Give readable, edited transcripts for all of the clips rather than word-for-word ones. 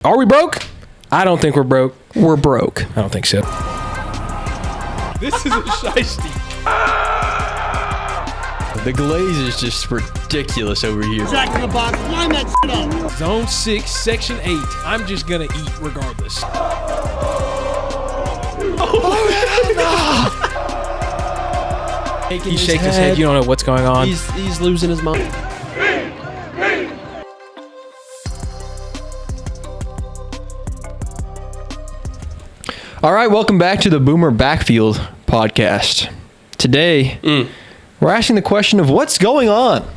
Are we broke? I don't think we're broke. We're broke. I don't think so. This is a shiesty. The glaze is just ridiculous over here. Jack in the box, line that shit up. Zone 6, Section 8. I'm just going to eat regardless. He shakes his head. You don't know what's going on. He's losing his mind. All right, welcome back to the Boomer Backfield podcast. Today, we're asking the question of what's going on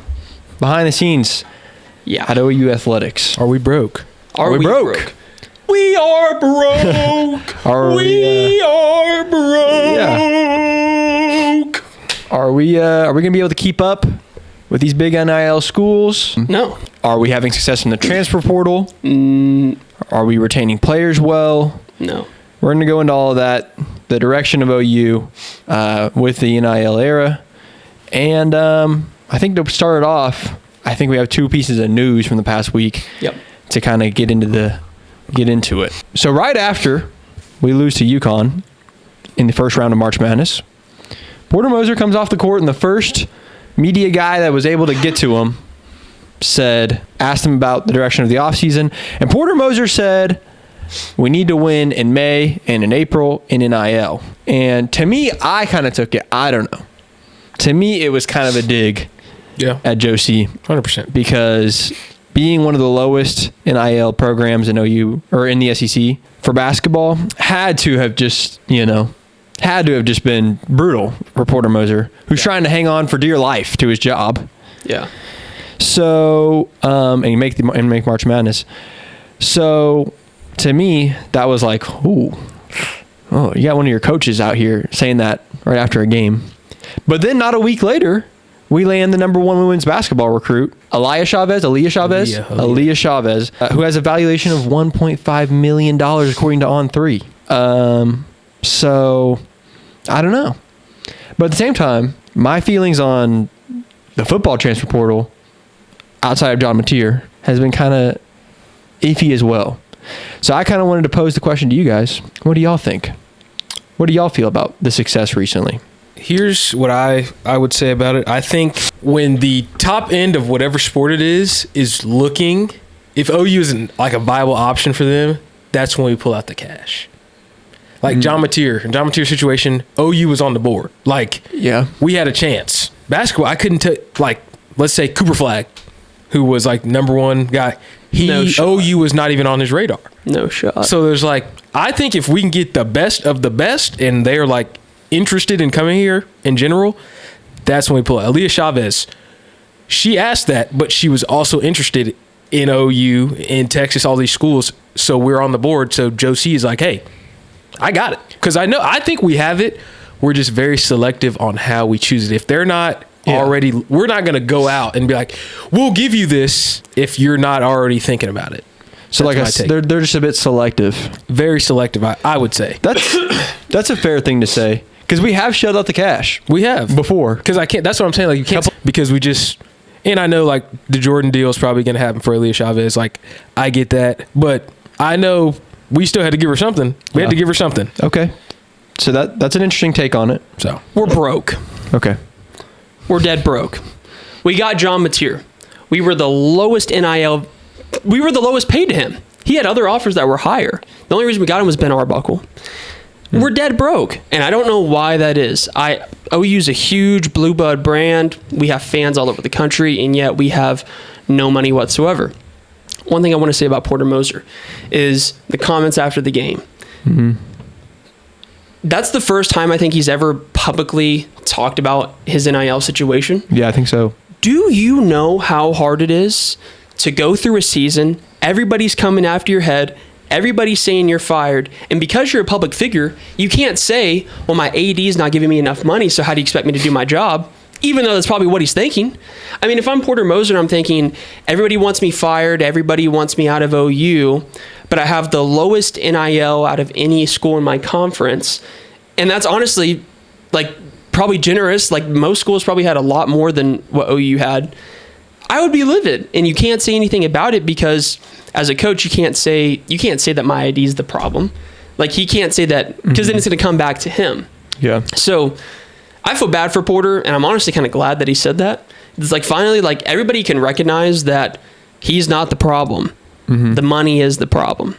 behind the scenes at OU Athletics. Are we broke? Are we broke? We are broke. We are broke. Yeah. Are we going to be able to keep up with these big NIL schools? No. Are we having success in the transfer portal? Are we retaining players well? No. We're going to go into all of that, the direction of OU with the NIL era. And I think to start it off, I think we have two pieces of news from the past week to kind of get into it. So right after we lose to UConn in the first round of March Madness, Porter Moser comes off the court, and the first media guy that was able to get to him asked him about the direction of the offseason, and Porter Moser said, we need to win in May and in April in NIL. And to me, I kind of took it, I don't know. To me, it was kind of a dig at Josie. 100%. Because being one of the lowest NIL programs in OU or in the SEC for basketball had to have just been brutal for Porter Moser, who's trying to hang on for dear life to his job. Yeah. So, and make March Madness. So, to me, that was like, you got one of your coaches out here saying that right after a game. But then not a week later, we land the number one women's basketball recruit, Aaliyah Chavez, who has a valuation of $1.5 million according to On3. So, I don't know. But at the same time, my feelings on the football transfer portal outside of John Mateer has been kind of iffy as well. So I kind of wanted to pose the question to you guys. What do y'all think? What do y'all feel about the success recently? Here's what I would say about it. I think when the top end of whatever sport it is looking, if OU isn't like a viable option for them, that's when we pull out the cash. Like John Mateer, in John Mateer's situation, OU was on the board. We had a chance. Basketball, I couldn't let's say Cooper Flagg, who was like number one guy. OU was not even on his radar. No shot. So there's I think if we can get the best of the best and they're interested in coming here in general, that's when we pull it. Aaliyah Chavez, she asked that, but she was also interested in OU, in Texas, all these schools. So we're on the board. So Joe C is like, hey, I got it. Because I think we have it. We're just very selective on how we choose it. If they're not already, we're not going to go out and be like, we'll give you this if you're not already thinking about it. So they're just a bit selective. Very selective, I would say. That's a fair thing to say. Because we have shelled out the cash. We have. Before. Because I can't, that's what I'm saying. You can't, because we just, and I know the Jordan deal is probably going to happen for Aaliyah Chavez. I get that. But I know we still had to give her something. We had to give her something. Okay. So that's an interesting take on it. So we're broke. Okay. We're dead broke. We got John Mateer. We were the lowest NIL. We were the lowest paid to him. He had other offers that were higher. The only reason we got him was Ben Arbuckle. We're dead broke, and I don't know why that is. OU's a huge blue blood brand. We have fans all over the country, and yet we have no money whatsoever. One thing I want to say about Porter Moser is the comments after the game. Mm-hmm. That's the first time I think he's ever publicly talked about his NIL situation. Yeah, I think so. Do you know how hard it is to go through a season? Everybody's coming after your head. Everybody's saying you're fired. And because you're a public figure, you can't say, well, my AD is not giving me enough money, so how do you expect me to do my job? Even though that's probably what he's thinking. I mean, if I'm Porter Moser, I'm thinking, everybody wants me fired, everybody wants me out of OU, but I have the lowest NIL out of any school in my conference. And that's honestly, probably generous. Most schools probably had a lot more than what OU had. I would be livid, and you can't say anything about it because as a coach, you can't say that my ID is the problem. Like, he can't say that because then it's going to come back to him. Yeah. So I feel bad for Porter, and I'm honestly kind of glad that he said that. It's like, finally, like, everybody can recognize that he's not the problem. The money is the problem.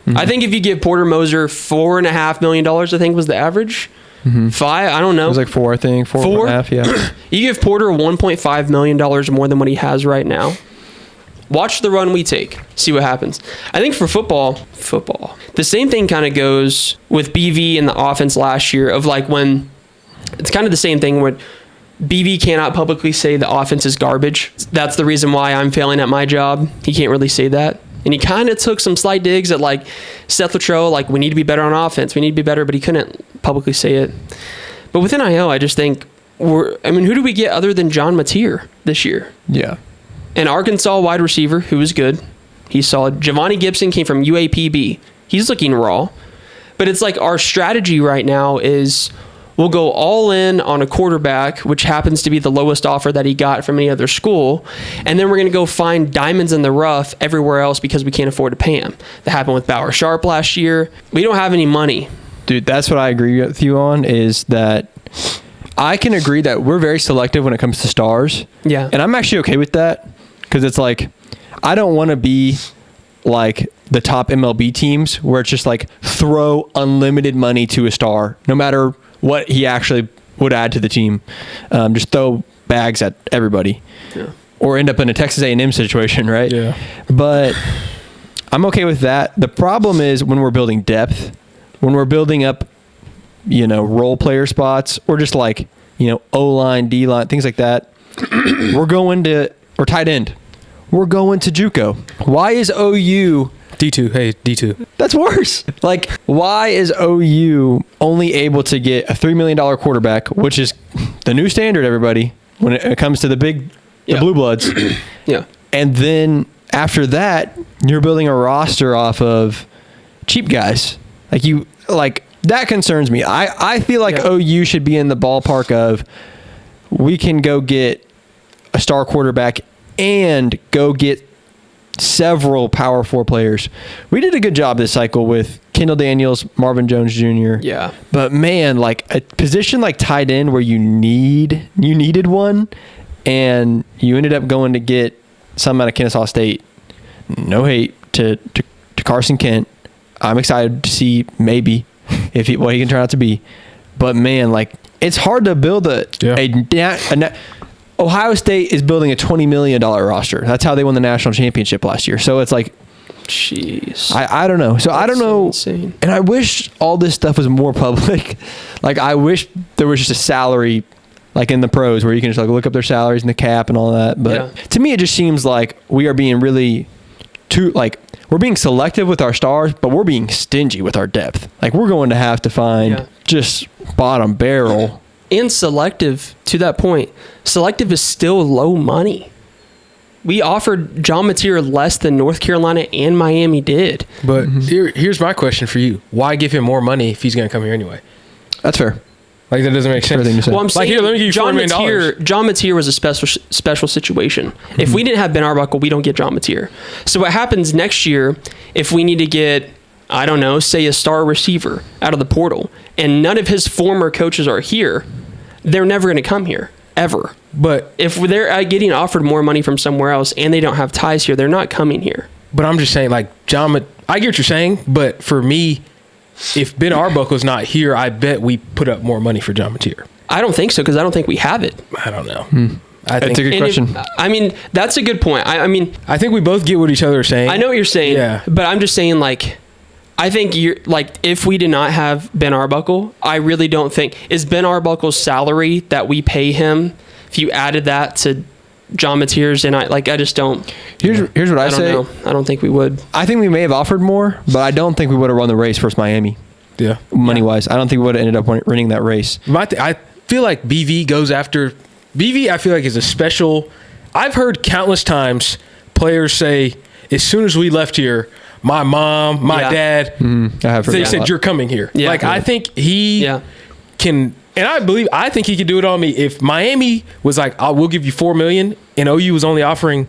I think if you give Porter Moser $4.5 million, I think was the average. 5, I don't know. It was like 4, I think. 4.5, yeah. You give Porter $1.5 million more than what he has right now. Watch the run we take. See what happens. I think for football, the same thing kind of goes with BV in the offense last year of like when it's kind of the same thing when BV cannot publicly say the offense is garbage. That's the reason why I'm failing at my job. He can't really say that. And he kind of took some slight digs at like Seth Luttrell, like we need to be better on offense. We need to be better, but he couldn't publicly say it. But with NIL, I just think who do we get other than John Mateer this year? Yeah. An Arkansas wide receiver who is good. He's solid. Javani Gibson came from UAPB. He's looking raw. But it's like our strategy right now is we'll go all in on a quarterback, which happens to be the lowest offer that he got from any other school. And then we're going to go find diamonds in the rough everywhere else because we can't afford to pay him. That happened with Bauer Sharp last year. We don't have any money. Dude, that's what I agree with you on is that I can agree that we're very selective when it comes to stars. Yeah. And I'm actually okay with that because it's like, I don't want to be like the top MLB teams where it's just like throw unlimited money to a star, no matter what he actually would add to the team. Just throw bags at everybody. Yeah. Or end up in a Texas A&M situation, right? Yeah. But I'm okay with that. The problem is when we're building depth, when we're building up, role player spots, or just like, O-line, D-line, things like that, or tight end. We're going to JUCO. Why is OU... D2. Hey, D2. That's worse. Like, why is OU only able to get a $3 million quarterback, which is the new standard, everybody, when it comes to the Blue Bloods? Yeah. And then after that, you're building a roster off of cheap guys. That concerns me. I feel like OU should be in the ballpark of we can go get a star quarterback and go get several Power 4 players. We did a good job this cycle with Kendall Daniels, Marvin Jones Jr. Yeah. But man, like a position like tight end where you needed one and you ended up going to get some out of Kennesaw State. No hate to Carson Kent. I'm excited to see maybe what he can turn out to be. But man, like it's hard to build Ohio State is building a $20 million roster. That's how they won the national championship last year. So it's like, jeez, I don't know. So I don't know. Insane. And I wish all this stuff was more public. Like I wish there was just a salary, like in the pros, where you can just like look up their salaries and the cap and all that. But to me, it just seems like we are being we're being selective with our stars, but we're being stingy with our depth. Like we're going to have to find just bottom barrel. And selective, to that point, selective is still low money. We offered John Mateer less than North Carolina and Miami did. But here's my question for you. Why give him more money if he's going to come here anyway? That's fair. Like, that doesn't make sense. Well, I'm saying, here, let me give you $4 million. John Mateer was a special situation. If we didn't have Ben Arbuckle, we don't get John Mateer. So what happens next year if we need to get, I don't know, say a star receiver out of the portal, and none of his former coaches are here, they're never going to come here, ever. But if they're getting offered more money from somewhere else and they don't have ties here, they're not coming here. But I'm just saying, like, I get what you're saying, but for me, if Ben Arbuckle's not here, I bet we put up more money for John Mateer. I don't think so, because I don't think we have it. I don't know. That's a good question. That's a good point. I think we both get what each other are saying. I know what you're saying, but I'm just saying, like, I think if we did not have Ben Arbuckle, I really don't think, is Ben Arbuckle's salary that we pay him, if you added that to John Mateer's, and I just don't. Here's what I say. I don't think we would. I think we may have offered more, but I don't think we would have run the race versus Miami. Yeah. Money wise, I don't think we would have ended up winning that race. I feel like BV goes after BV. I feel like is a special. I've heard countless times players say, as soon as we left here, my mom, my dad, I have heard they said, you're coming here. Yeah. I think he can. And I think he could do it on me. If Miami was like, we'll give you $4 million and OU was only offering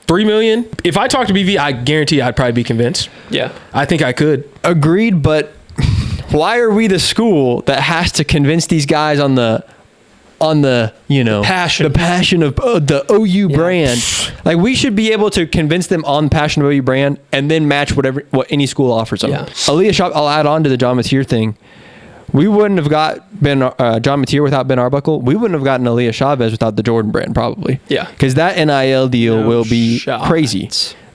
$3 million. If I talk to BV, I guarantee I'd probably be convinced. Yeah. I think I could. Agreed, but why are we the school that has to convince these guys on the passion of the OU brand? Like, we should be able to convince them on the passion of OU brand and then match what any school offers them. Yeah. Aaliyah Shop, I'll add on to the John Mateer thing. We wouldn't have got John Mateer without Ben Arbuckle. We wouldn't have gotten Aaliyah Chavez without the Jordan brand, probably. Yeah. Because that NIL deal will be crazy.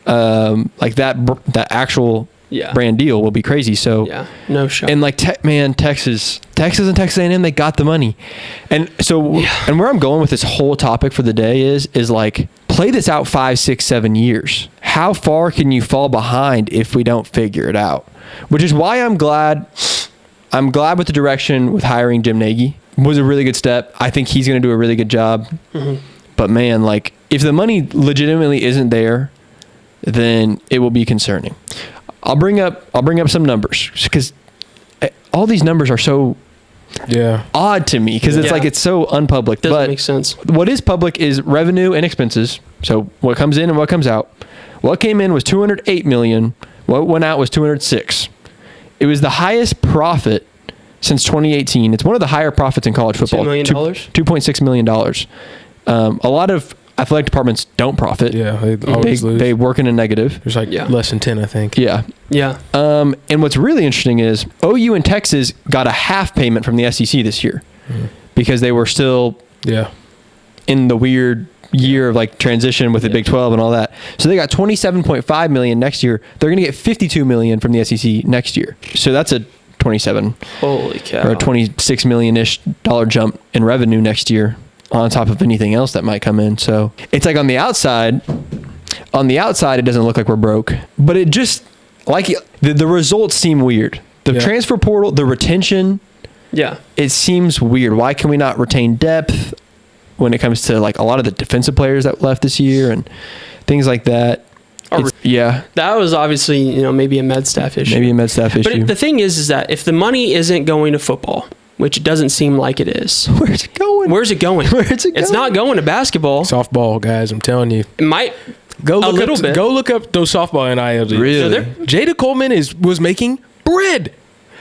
Like that actual brand deal will be crazy. So no shot. And like Texas and Texas A&M, they got the money. And so and where I'm going with this whole topic for the day is like, play this out 5, 6, 7 years. How far can you fall behind if we don't figure it out? Which is why I'm glad with the direction with hiring Jim Nagy. Was a really good step. I think he's going to do a really good job. Mm-hmm. But man, like, if the money legitimately isn't there, then it will be concerning. I'll bring up some numbers because all these numbers are so odd to me because it's like it's so unpublic. Doesn't make sense. What is public is revenue and expenses. So what comes in and what comes out. What came in was $208 million. What went out was $206. It was the highest profit since 2018. It's one of the higher profits in college football. $2 million? $2.6 million. A lot of athletic departments don't profit. Yeah, they always lose. They work in a negative. There's like less than 10, I think. Yeah. Yeah. And what's really interesting is OU and Texas got a half payment from the SEC this year because they were still in the weird year of like transition with the Big 12 and all that. So they got $27.5 million next year. They're going to get $52 million from the SEC next year. So that's a 27 holy cow, or a $26 million-ish jump in revenue next year on top of anything else that might come in. So it's like on the outside it doesn't look like we're broke, but it just like the results seem weird. The transfer portal, the retention, it seems weird. Why can we not retain depth when it comes to like a lot of the defensive players that left this year and things like that? That was obviously, maybe a med staff issue. But the thing is that if the money isn't going to football, which it doesn't seem like it is. Where's it going? It's not going to basketball. Softball, guys, I'm telling you. It might go look up those softball NIL deals. Really? So Jada Coleman was making bread.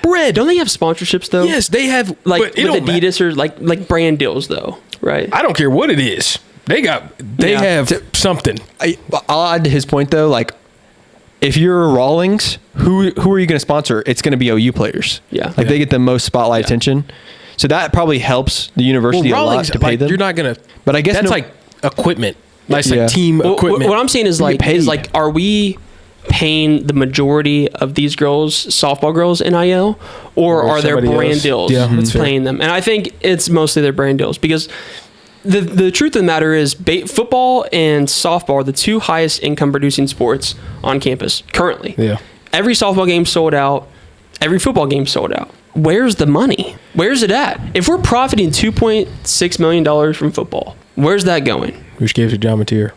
Don't they have sponsorships though? Yes, they have, like with Adidas or like brand deals though, right? I don't care what it is. They have something. I'll add to his point though, like if you're Rawlings, who are you going to sponsor? It's going to be OU players. Yeah. Like they get the most spotlight attention. So that probably helps the university a lot to pay them. You're not going to, but I guess that's like equipment. Like team equipment. What I'm saying is like, are we paying the majority of these girls, softball girls, NIL, or are there brand deals paying them? And I think it's mostly their brand deals because the truth of the matter is football and softball are the two highest income producing sports on campus currently. Yeah. Every softball game sold out. Every football game sold out. Where's the money? Where's it at? If we're profiting $2.6 million from football, where's that going? Which gave to John Mateer.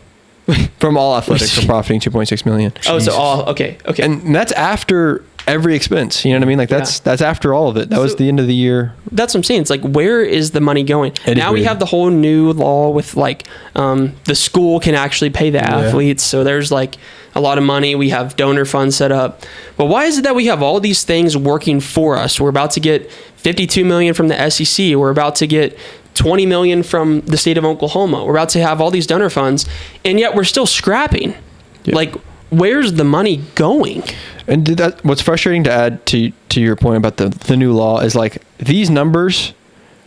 From all athletics, we're profiting $2.6 million. Oh, so all okay. And that's after every expense. You know what I mean? Like that's after all of it. That was the end of the year. That's what I'm saying. It's like, where is the money going? Now we have the whole new law with like the school can actually pay the athletes. So there's like a lot of money. We have donor funds set up. But why is it that we have all these things working for us? We're about to get $52 million from the SEC. We're about to get $20 million from the state of Oklahoma. We're about to have all these donor funds, and yet we're still scrapping. Yep. Like, where's the money going? And what's frustrating to add to your point about the new law is like these numbers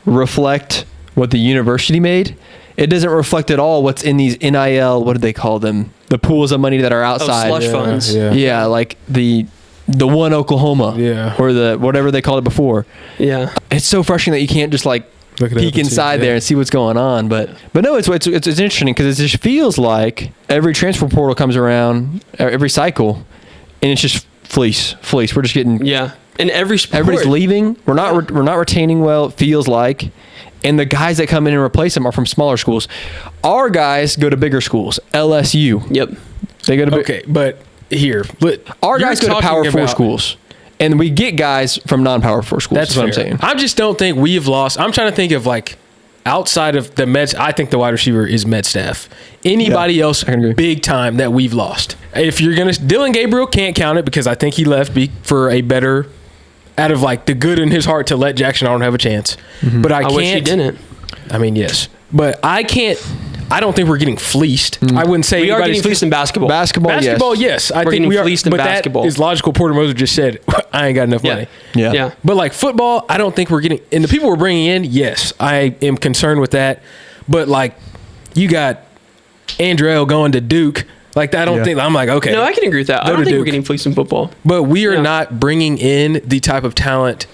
reflect what the university made. It doesn't reflect at all what's in these NIL, what do they call them? The pools of money that are outside. Slush funds. Yeah, like the one Oklahoma. Yeah. Or the whatever they called it before. Yeah. It's so frustrating that you can't just like peek inside there and see what's going on. But no, it's interesting because it just feels like every transfer portal comes around, every cycle, and it's just fleece. We're just getting in every sport. Everybody's leaving. We're not retaining well. It feels like, and the guys that come in and replace them are from smaller schools. Our guys go to bigger schools. LSU. Yep. They go to but our guys go to Power 4 schools. And we get guys from non-Power 4 schools. That's what I'm fair. saying. I just don't think we've lost. I'm trying to think of like outside of the Mets. I think the wide receiver is Metcalf. Anybody else I can agree. big time that we've lost? If you're gonna, Dylan Gabriel can't count it because I think he left for a better. Out of like the good in his heart to let Jackson Arnold have a chance, but I can't. wish he didn't. I mean, yes, but I can't. I don't think we're getting fleeced. I wouldn't say We are anybody's getting fleeced in basketball. Basketball, yes. I We're think getting we are. fleeced in but basketball. that is logical. Porter Moser just said, "I ain't got enough money." Yeah. Yeah. But like football, I don't think we're getting. And the people we're bringing in, yes, I am concerned with that. But like, you got Andrell going to Duke. Like, I don't think. I'm like, okay. No, I can agree with that. I Go don't to think we're Duke. getting fleeced in football. But we are Yeah. not bringing in the type of talent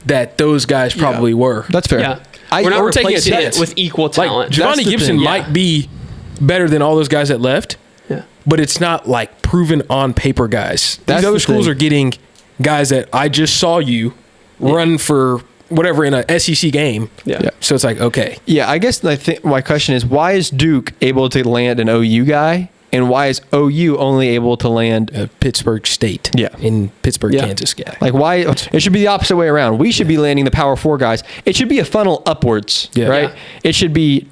that those guys probably were. That's fair. Yeah. I- We're not we're taking a replacing chance. it with equal Like talent. Giovanni the Gibson thing. might be better than all those guys that left, Yeah. but it's not like proven on paper guys. That's These other the schools thing. are getting guys that I just saw you run for whatever in a SEC game. Yeah. Yeah. So it's like, okay. Yeah, I guess my question is, why is Duke able to land an OU guy, and why is OU only able to land Pittsburgh State. Yeah. In Pittsburgh, Yeah. Kansas guy. like why? It should be the opposite way around. We should be landing the Power 4 guys. It should be a funnel upwards, Yeah. right? Yeah. It should be,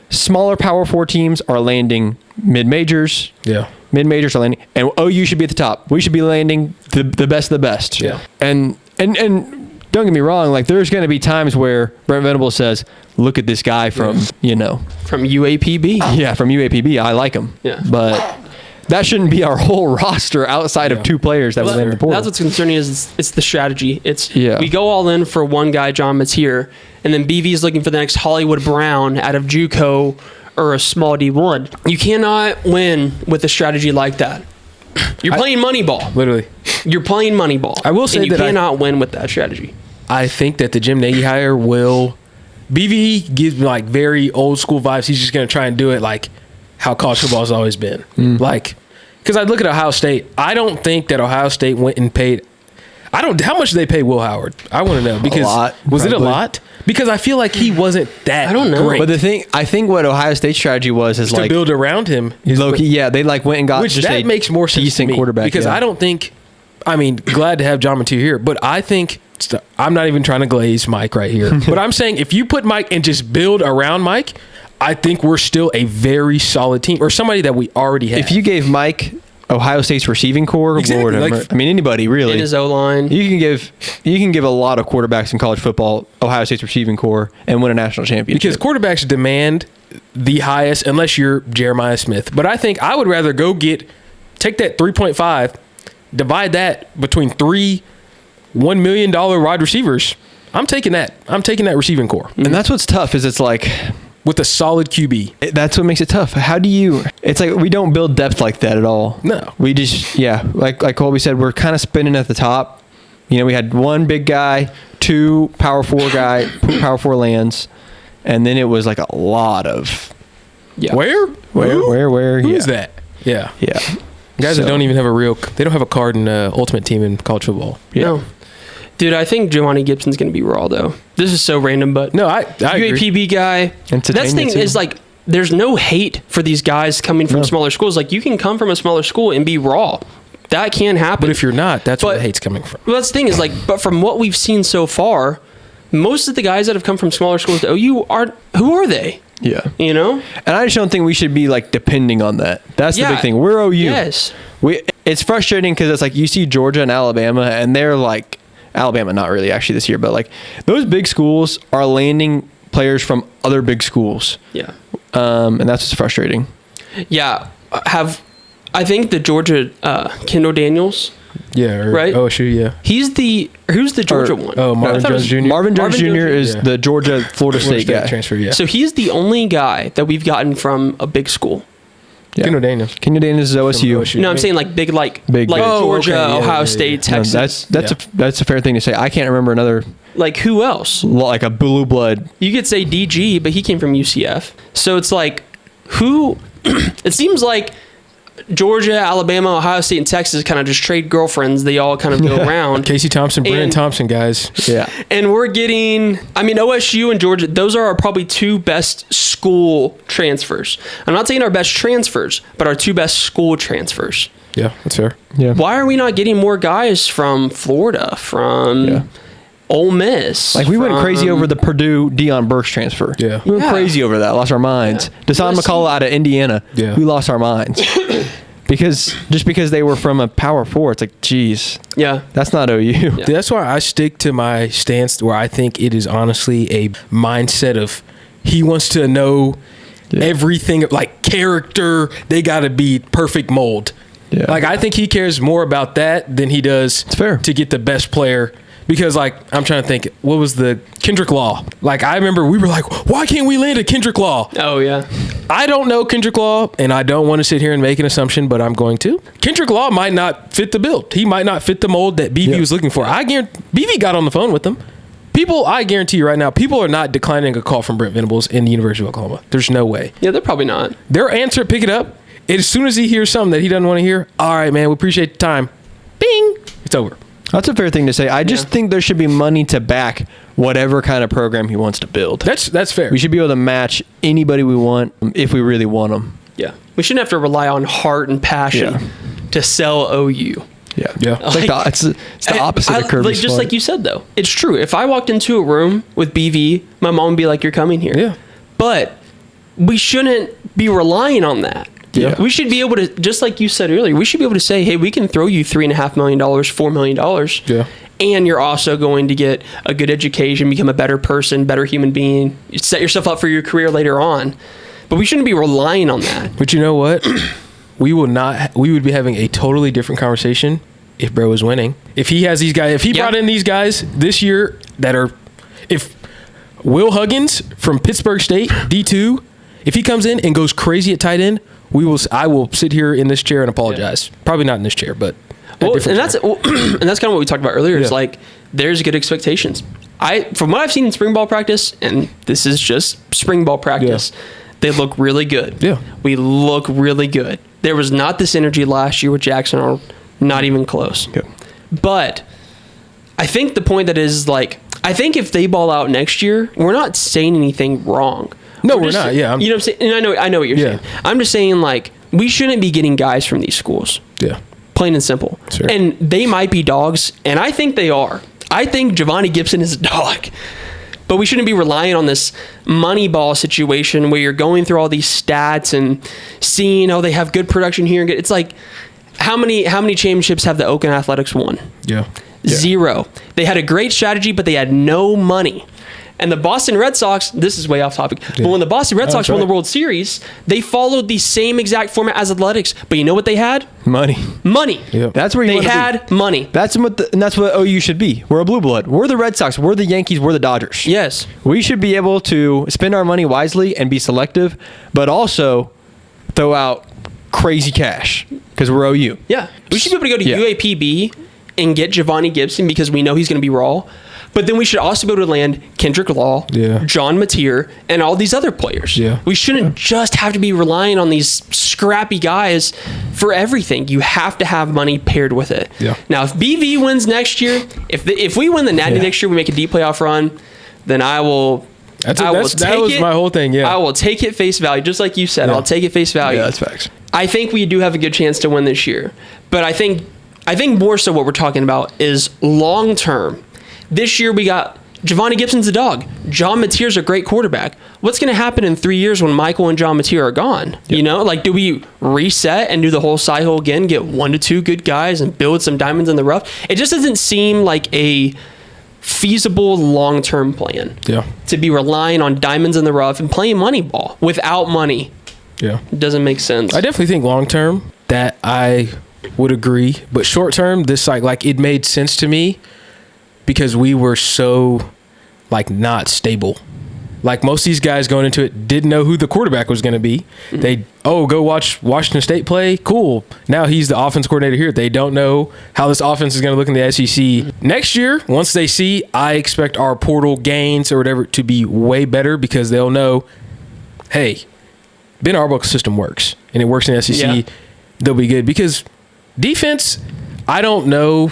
smaller Power 4 teams are landing mid majors. Yeah. Mid majors are landing, and OU should be at the top. We should be landing the best of the best. Yeah. And don't get me wrong, like there's going to be times where Brent Venables says, "Look at this guy from From UAPB. from UAPB. I like him." Yeah. But that shouldn't be our whole roster outside of two players that we land in the portal. That's what's concerning is it's the strategy. Yeah. We go all in for one guy, John Matier, and then BV is looking for the next Hollywood Brown out of JUCO or a small D1. You cannot win with a strategy like that. You're playing Moneyball. Literally. You're playing Moneyball. I will say and you that cannot win with that strategy. I think that the Jim Nagy hire will. BV gives me like very old school vibes. He's just going to try and do it like how college football has always been. Like, because I look at Ohio State, I don't think that Ohio State went and paid. How much did they pay Will Howard? I want to know because lot, was it a probably. lot? Because I feel like he wasn't that. I don't know. great. But I think what Ohio State's strategy was is to like build around him, is low key. Yeah, they like went and got which just that a makes more sense to decent me quarterback because yeah. I don't think. I mean, glad to have John Matier here, but I think I'm not even trying to glaze Mike right here. But I'm saying if you put Mike and just build around Mike, I think we're still a very solid team or somebody that we already have. If you gave Mike Ohio State's receiving core, Exactly, Lord, like- I mean anybody really. In his O-line. You can give a lot of quarterbacks in college football Ohio State's receiving core and win a national championship. because quarterbacks demand the highest unless you're Jeremiah Smith. But I think I would rather take that 3.5, divide that between $1 million wide receivers. I'm taking that. I'm taking that receiving core and that's what's tough is it's like with a solid QB. that's what makes it tough. How do you? It's like we don't build depth like that at all. No. We just like Colby said, we're kind of spinning at the top. We had one big guy, two Power 4 lands, and then it was like a lot of Yeah. Where? yeah. Who's that? Yeah. Yeah. Guys So- that don't even have they don't have a card in Ultimate Team in college football. Yeah. No. Dude, I think Giovanni Gibson's going to be raw, though. This is so random, but No, I agree. UAPB guy. That's the thing Entertainment, is too. like, there's no hate for these guys coming from No. smaller schools. Like, you can come from a smaller school and be raw. That can happen. But if you're not, that's where But- the hate's coming from. Well, that's the thing is like, but from what we've seen so far, most of the guys that have come from smaller schools to OU who are they? Yeah. You know? And I just don't think we should be like depending on that. That's the big thing. We're OU. Yes. It's frustrating because it's like you see Georgia and Alabama, and they're like Alabama, not really actually this year, but like those big schools are landing players from other big schools, Yeah. and that's what's frustrating. Yeah. I think the Georgia Kendall Daniels, Yeah. Right? OSU, yeah. who's the Georgia one? Oh, I Marvin thought it was- Jones Jr. Marvin Jones Marvin Jr. Jones- is yeah. the Georgia Florida Florida State guy. transfer, yeah. So he's the only guy that we've gotten from a big school. Yeah. Kendall Daniels. Kendall Daniels is OSU. OSU. No, I'm saying like big. Big. Georgia, okay, yeah, Ohio yeah, State, yeah. No, Texas. that's a fair thing to say. I can't remember another Like who else? like a blue blood. You could say DG, but he came from UCF. So it's like who? It seems like Georgia, Alabama, Ohio State, and Texas kind of just trade girlfriends. They all kind of go around. Casey Thompson, Brennan Thompson, guys. Yeah. And we're getting, OSU and Georgia, those are our probably two best school transfers. I'm not saying our best transfers, but our two best school transfers. Yeah, that's fair. Yeah. Why are we not getting more guys from Florida, from Ole Miss? Like, we went crazy over the Purdue Deion Burks transfer. Yeah. We went crazy over that. Lost our minds. Deshaun McCullough out of Indiana. Yeah. We lost our minds. because they were from a Power 4. It's like, geez. Yeah. That's not OU. Yeah. That's why I stick to my stance where I think it is honestly a mindset of he wants to know everything, like character. They got to be perfect mold. Yeah. Like, I think he cares more about that than he does fair. to get the best player. Because, like, I'm trying to think, what was the Kendrick Law? Like, I remember we were like, why can't we land a Kendrick Law? Oh, yeah. I don't know Kendrick Law, and I don't want to sit here and make an assumption, but I'm going to. Kendrick Law might not fit the build. He might not fit the mold that BV was looking for. I guarantee BV got on the phone with them. I guarantee you right now, people are not declining a call from Brent Venables in the University of Oklahoma. There's no way. Yeah, they're probably not. Their answer, pick it up. As soon as he hears something that he doesn't want to hear, all right, man, we appreciate the time. Bing, it's over. That's a fair thing to say. I just think there should be money to back whatever kind of program he wants to build. That's fair. We should be able to match anybody we want if we really want them. Yeah. We shouldn't have to rely on heart and passion to sell OU. Yeah. Yeah. It's the opposite of Kirby Like, just Smart. like you said, though. It's true. If I walked into a room with BV, my mom would be like, you're coming here. Yeah. But we shouldn't be relying on that. Yeah. We should be able to, just like you said earlier, we should be able to say, hey, we can throw you $3.5 million, $4 million. Yeah. And you're also going to get a good education, become a better person, better human being, set yourself up for your career later on. But we shouldn't be relying on that. But you know what? We would be having a totally different conversation if Bro was winning. If he has these guys, if he brought in these guys this year if Will Huggins from Pittsburgh State, D2, if he comes in and goes crazy at tight end, I will sit here in this chair and apologize. Yeah. Probably not in this chair, but that's kind of what we talked about earlier. It's like there's good expectations. From what I've seen in spring ball practice, and this is just spring ball practice, they look really good. Yeah, we look really good. There was not this energy last year with Jackson Arnold, not even close. Yeah. But I think the point that is like, I think if they ball out next year, we're not saying anything wrong. No, we're not. Yeah, you know what I'm saying? And I know what you're saying. I'm just saying, like, we shouldn't be getting guys from these schools. Yeah. Plain and simple. Sure. And they might be dogs, and I think they are. I think Giovanni Gibson is a dog. But we shouldn't be relying on this money ball situation where you're going through all these stats and seeing, they have good production here. It's like, how many championships have the Oakland Athletics won? Yeah. 0. They had a great strategy, but they had no money. And the Boston Red Sox, this is way off topic, but when the Boston Red Sox won the World Series, they followed the same exact format as Athletics. But you know what they had? Money. Yep. That's where they had money. That's what OU should be. We're a blue blood. We're the Red Sox. We're the Yankees. We're the Dodgers. Yes. We should be able to spend our money wisely and be selective, but also throw out crazy cash because we're OU. Yeah. We should be able to go to UAPB and get Giovanni Gibson because we know he's going to be raw. But then we should also be able to land Kendrick Law, John Mateer, and all these other players. Yeah. We shouldn't just have to be relying on these scrappy guys for everything. You have to have money paired with it. Yeah. Now, if BV wins next year, if we win the Natty next year, we make a deep playoff run, then I will. That was my whole thing. Yeah. I will take it face value, just like you said. I'll take it face value. Yeah, that's facts. I think we do have a good chance to win this year, but I think more so what we're talking about is long term. This year we got Giovanni Gibson's a dog. John Mateer's a great quarterback. What's going to happen in 3 years when Michael and John Mateer are gone? Yep. You know, like, do we reset and do the whole cycle again, get 1 to 2 good guys and build some diamonds in the rough? It just doesn't seem like a feasible long-term plan. Yeah. To be relying on diamonds in the rough and playing money ball without money. Yeah. It doesn't make sense. I definitely think long-term that I would agree, but short-term, this like it made sense to me. Because we were so, not stable. Like, most of these guys going into it didn't know who the quarterback was going to be. Mm-hmm. They, go watch Washington State play? Cool. Now he's the offense coordinator here. They don't know how this offense is going to look in the SEC. Next year, once they see, I expect our portal gains or whatever to be way better because they'll know, hey, Ben Arbaugh's system works. And it works in the SEC. Yeah. they'll be good because defense, I don't know.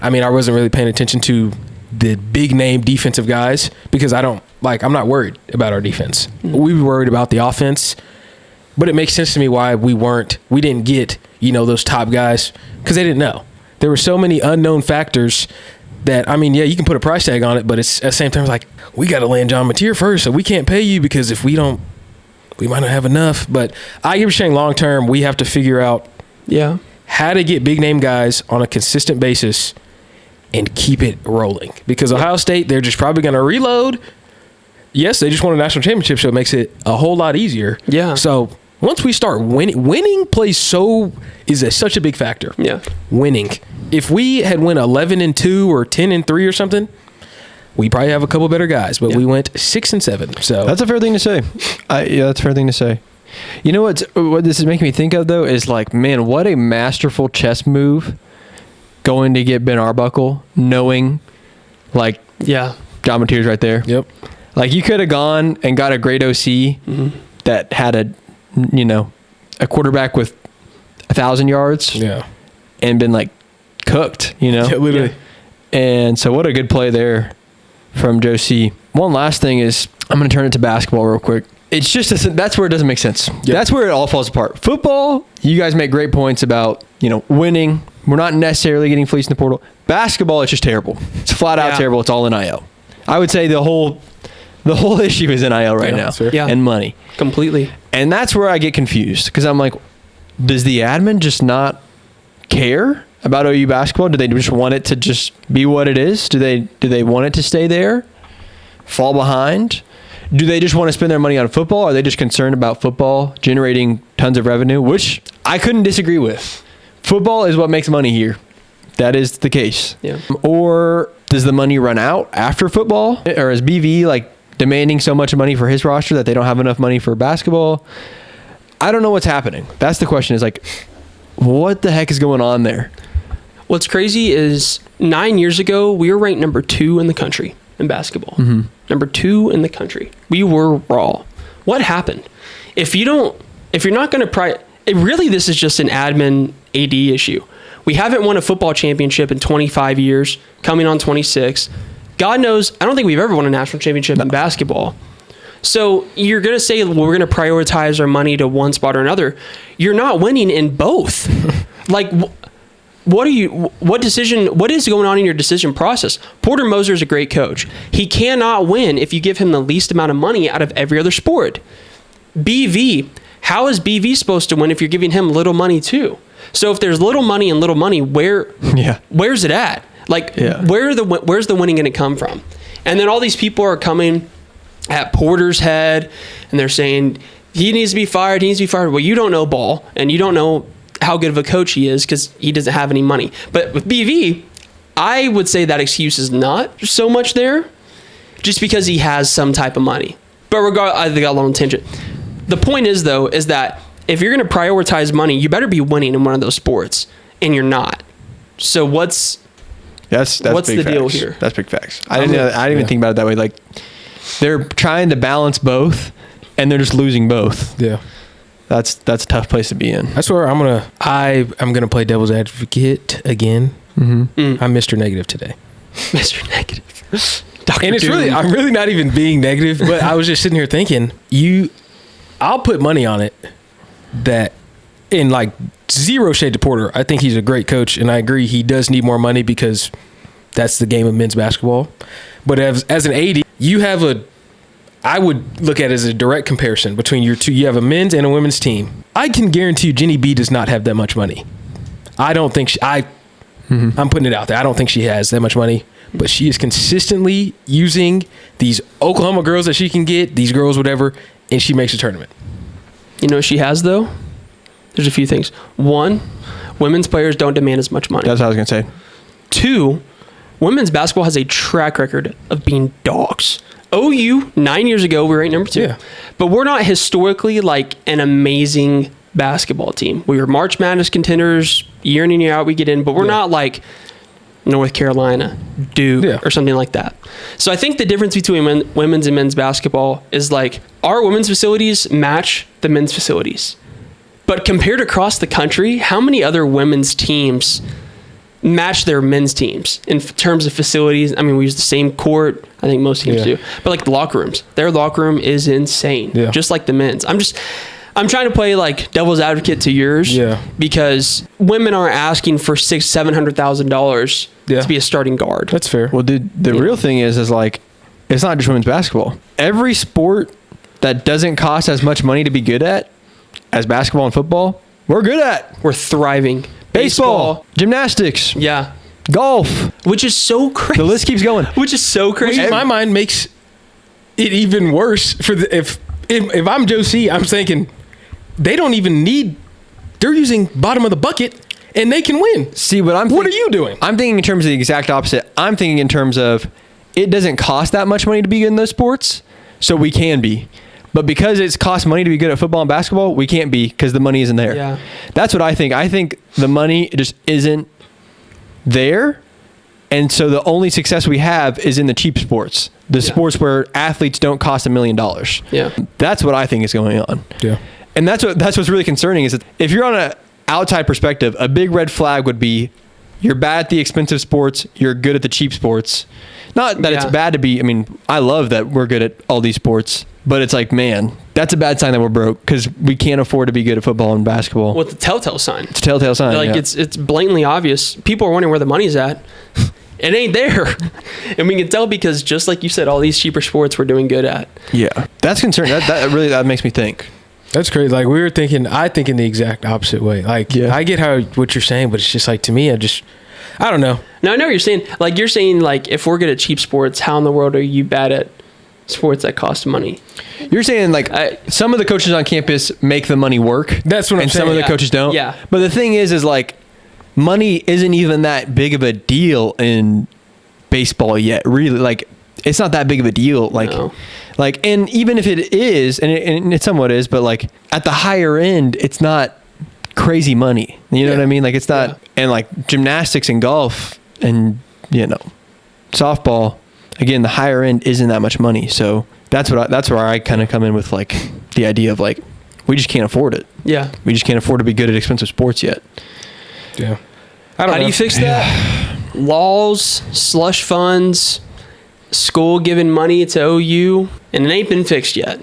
I mean, I wasn't really paying attention to the big name defensive guys because I'm not worried about our defense. We were worried about the offense, but it makes sense to me why we didn't get, those top guys because they didn't know. There were so many unknown factors that, I mean, yeah, you can put a price tag on it, but it's at the same time, it's like, we got to land John Mateer first, so we can't pay you because if we don't, we might not have enough. But I give you saying long term, we have to figure out how to get big name guys on a consistent basis and keep it rolling. Because Ohio State, they're just probably going to reload. Yes, they just won a national championship, so it makes it a whole lot easier. Yeah. So once we start winning plays is such a big factor. Yeah. Winning. If we had went 11-2 or 10-3 or something, we probably have a couple better guys, but we went 6-7. So that's a fair thing to say. That's a fair thing to say. You know what this is making me think of though is like, man, what a masterful chess move going to get Ben Arbuckle, knowing like John Mateer's right there. Yep. Like you could have gone and got a great OC that had a quarterback with 1,000 yards. Yeah. And been like cooked, Yeah, literally. And so what a good play there from Joe C. One last thing is I'm going to turn it to basketball real quick. It's just that's where it doesn't make sense. Yep. That's where it all falls apart. Football, you guys make great points about, winning. We're not necessarily getting fleeced in the portal. Basketball, it's just terrible. It's flat out terrible. It's all NIL. I would say the whole issue is NIL right now. Yeah. And money. Completely. And that's where I get confused because I'm like, does the admin just not care about OU basketball? Do they just want it to just be what it is? Do they want it to stay there? Fall behind? Do they just want to spend their money on football? Are they just concerned about football generating tons of revenue? Which I couldn't disagree with. Football is what makes money here. That is the case. Yeah. Or does the money run out after football? Or is BV like demanding so much money for his roster that they don't have enough money for basketball? I don't know what's happening. That's the question, is like, what the heck is going on there? What's crazy is 9 years ago, we were ranked number 2 in the country in basketball. Mm-hmm. Number 2 in the country. We were raw. What happened? If you're not going to really, this is just an admin AD issue. We haven't won a football championship in 25 years, coming on 26. God knows, I don't think we've ever won a national championship in basketball. So you're going to say, well, we're going to prioritize our money to one spot or another. You're not winning in both. Like, what is going on in your decision process? Porter Moser is a great coach. He cannot win if you give him the least amount of money out of every other sport. BV, how is BV supposed to win if you're giving him little money too? So if there's little money and little money, where's it at? Like, where's the winning going to come from? And then all these people are coming at Porter's head, and they're saying he needs to be fired. Well, you don't know ball, and you don't know how good of a coach he is because he doesn't have any money. But with BV, I would say that excuse is not so much there, just because he has some type of money. But regardless, I got a little tangent. The point is, though, is that if you're going to prioritize money, you better be winning in one of those sports, and you're not. So what's the deal here? That's big facts. I didn't even think about it that way. Like, they're trying to balance both, and they're just losing both. Yeah. That's a tough place to be in. That's where I'm gonna play devil's advocate again. Mm-hmm. I'm Mr. Negative today. Mr. Negative. And it's I'm really not even being negative, but I was just sitting here thinking, I'll put money on it that, in like zero shade to Porter, I think he's a great coach, and I agree he does need more money because that's the game of men's basketball. But as an AD, I would look at it as a direct comparison between your two. You have a men's and a women's team. I can guarantee you Jenny B does not have that much money. I don't think I'm putting it out there. I don't think she has that much money, but she is consistently using these Oklahoma girls that she can get, these girls, whatever, and she makes a tournament. You know what she has, though? There's a few things. One, women's players don't demand as much money. That's what I was going to say. 2, women's basketball has a track record of being dogs. OU, 9 years ago, we were ranked number 2. Yeah. But we're not historically like an amazing basketball team. We were March Madness contenders year in and year out. We get in, but we're not like North Carolina, Duke, or something like that. So I think the difference between women's and men's basketball is like our women's facilities match the men's facilities. But compared across the country, how many other women's teams match their men's teams in terms of facilities? I mean, we use the same court. I think most teams do. But like the locker rooms, their locker room is insane. Yeah. Just like the men's. I'm trying to play like devil's advocate to yours. Yeah. Because women are asking for $600,000 to be a starting guard. That's fair. Well, dude, the real thing is like, it's not just women's basketball. Every sport that doesn't cost as much money to be good at as basketball and football, we're good at. We're thriving. Baseball, gymnastics, golf, which is so crazy. The list keeps going. Which is so crazy. Which in my mind makes it even worse for if I'm Joe C, I'm thinking they don't even need. They're using bottom of the bucket and they can win. See what are you doing? I'm thinking in terms of the exact opposite. I'm thinking in terms of it doesn't cost that much money to be good in those sports, so we can be. But because it's cost money to be good at football and basketball, we can't be because the money isn't there. Yeah. That's what I think. I think the money just isn't there. And so the only success we have is in the cheap sports, the sports where athletes don't cost $1 million. Yeah. That's what I think is going on. Yeah. And that's what's really concerning is that if you're on an outside perspective, a big red flag would be you're bad at the expensive sports, you're good at the cheap sports. Not that it's bad to be, I mean, I love that we're good at all these sports, but it's like, man, that's a bad sign that we're broke because we can't afford to be good at football and basketball. Well, it's a telltale sign. It's a telltale sign. Like it's blatantly obvious. People are wondering where the money's at. It ain't there. And we can tell because just like you said, all these cheaper sports we're doing good at. Yeah. That's concerning. That makes me think. That's crazy. Like I think in the exact opposite way. Like I get what you're saying, but it's just like to me, I don't know. No, I know what you're saying. Like you're saying, like if we're good at cheap sports, how in the world are you bad at sports that cost money? You're saying like some of the coaches on campus make the money work. That's what I'm saying. And some of the coaches don't. Yeah. But the thing is like money isn't even that big of a deal in baseball yet. Really, like it's not that big of a deal. Like, and even if it is, and it somewhat is, but like at the higher end, it's not crazy money. You know what I mean? Like it's not, and like gymnastics and golf and softball. Again, the higher end isn't that much money. So that's where I kind of come in with like the idea of like we just can't afford it. Yeah, we just can't afford to be good at expensive sports yet. Yeah. How do you fix that? Laws, slush funds, school giving money to OU, and it ain't been fixed yet.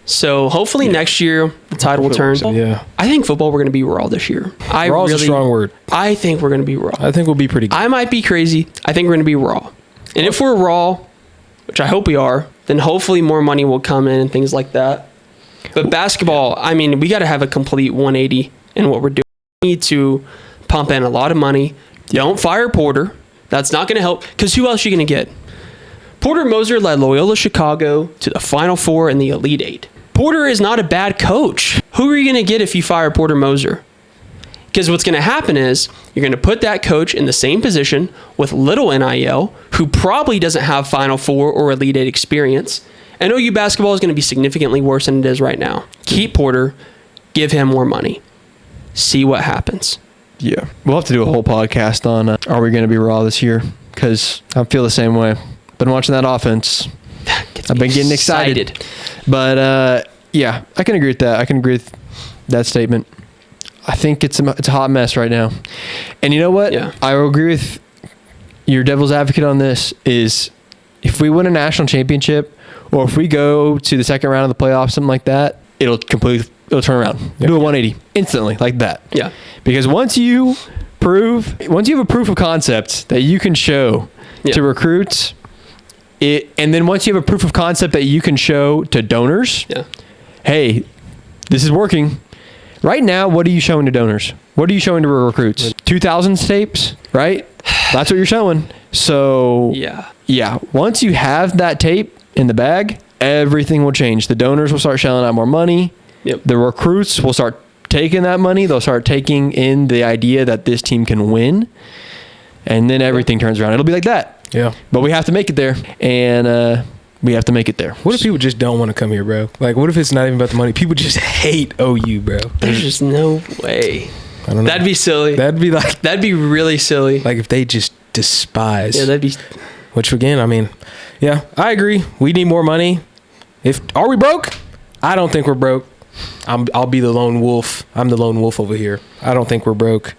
So hopefully next year the tide will turn. Yeah. I think football we're going to be raw this year. Raw is a strong word. I think we're going to be raw. I think we'll be pretty good. I might be crazy. I think we're going to be raw. And if we're raw, which I hope we are, then hopefully more money will come in and things like that. But basketball, I mean, we got to have a complete 180 in what we're doing. We need to pump in a lot of money. Don't fire Porter. That's not going to help because who else are you going to get? Porter Moser led Loyola Chicago to the Final Four and the Elite Eight. Porter is not a bad coach. Who are you going to get if you fire Porter Moser? Because what's going to happen is you're going to put that coach in the same position with little NIL, who probably doesn't have Final Four or Elite Eight experience. And OU basketball is going to be significantly worse than it is right now. Keep Porter, give him more money, see what happens. Yeah, we'll have to do a whole podcast on are we going to be raw this year? Because I feel the same way. Been watching that offense. I've been getting excited. But yeah, I can agree with that. I can agree with that statement. I think it's a hot mess right now. And you know what? Yeah. I will agree with your devil's advocate on this is if we win a national championship or if we go to the second round of the playoffs, something like that, it'll turn around. Yep. Do a 180 instantly like that. Yeah. Because once you have a proof of concept that you can show to recruits, and then once you have a proof of concept that you can show to donors, hey, this is working. Right now, what are you showing to donors? What are you showing to recruits? 2000s tapes, right? That's what you're showing. So yeah. Once you have that tape in the bag, everything will change. The donors will start shelling out more money. Yep. The recruits will start taking that money. They'll start taking in the idea that this team can win. And then everything turns around. It'll be like that. Yeah. But we have to make it there. And we have to make it there. What if people just don't want to come here, bro? Like, what if it's not even about the money? People just hate OU, bro. There's just no way. I don't know. That'd be silly. That'd be really silly. Like if they just despise. Yeah, that'd be. Which again, I mean, yeah, I agree. We need more money. Are we broke? I don't think we're broke. I'll be the lone wolf. I'm the lone wolf over here. I don't think we're broke.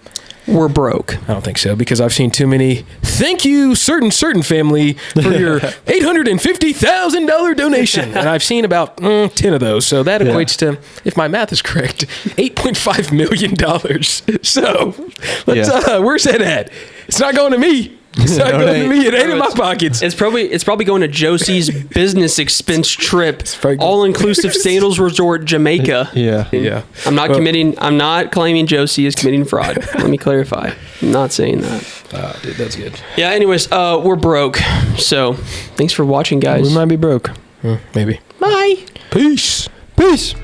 We're broke. I don't think so, because I've seen too many thank you certain family for your $850,000 donation, and I've seen about 10 of those. So that equates to, if my math is correct, $8.5 million. So let's where's that at? It's not going to me. It's not going to me. It ain't in my pockets. It's probably going to Josie's business expense trip, probably- all-inclusive Sandals Resort, Jamaica. Yeah. I'm not claiming Josie is committing fraud. Let me clarify. I'm not saying that. Dude, that's good. Yeah, anyways, we're broke. So thanks for watching, guys. We might be broke. Maybe. Bye. Peace. Peace.